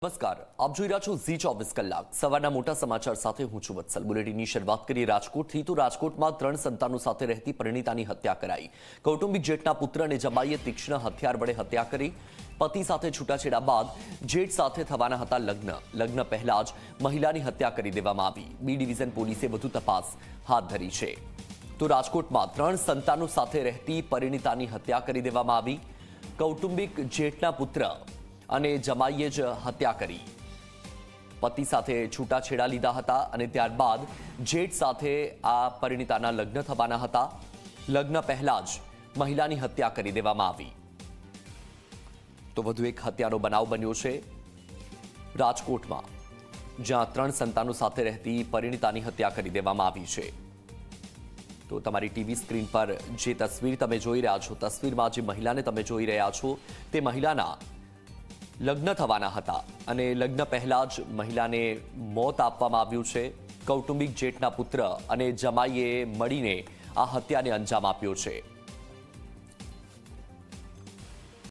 નમસ્કાર, આપ જોઈ રહ્યા છો ઝી 24 કલાક સવારના મોટા સમાચાર સાથે હું છું વત્સલ. બુલેટિનની શરૂઆત કરીએ રાજકોટથી. તો રાજકોટમાં 3 સંતાનો સાથે રહેતી પરિણીતાની હત્યા કરાઈ. કૌટુંબિક જેઠના પુત્ર અને જમાઈએ તીક્ષ્ણ હથિયાર વડે હત્યા કરી. પતિ સાથે છૂટાછેડા બાદ જેઠ સાથે થવાના હતા લગ્ન પહેલા જ મહિલાની હત્યા કરી દેવામાં આવી. બી ડિવિઝન પોલીસે વધુ તપાસ હાથ ધરી છે. તો રાજકોટમાં 3 સંતાનો સાથે રહેતી પરિણીતાની હત્યા કરી દેવામાં આવી. કૌટુંબિક જેઠના પુત્ર અને જમાઈએ જ હત્યા કરી. પતિ સાથે છૂટાછેડા લીધા હતા અને ત્યારબાદ જેઠ સાથે આ પરિણીતાના લગ્ન થવાના હતા. લગ્ન પહેલા જ મહિલાની હત્યા કરી દેવામાં આવી. તો વધુ એક હત્યાનો બનાવ બન્યો છે રાજકોટમાં, જ્યાં 3 સંતાનો સાથે રહેતી પરિણીતાની હત્યા કરી દેવામાં આવી છે. તો તમારી ટીવી સ્ક્રીન પર જે તસવીર તમે જોઈ રહ્યા છો, તસવીરમાં જે મહિલાને તમે જોઈ રહ્યા છો તે મહિલાના લગ્ન થવાના હતા અને લગ્ન પહેલા જ મહિલાને મોત આપવામાં આવ્યું છે. કૌટુંબિક જેઠના પુત્ર અને જમાઈએ મળીને આ હત્યાને અંજામ આપ્યો છે.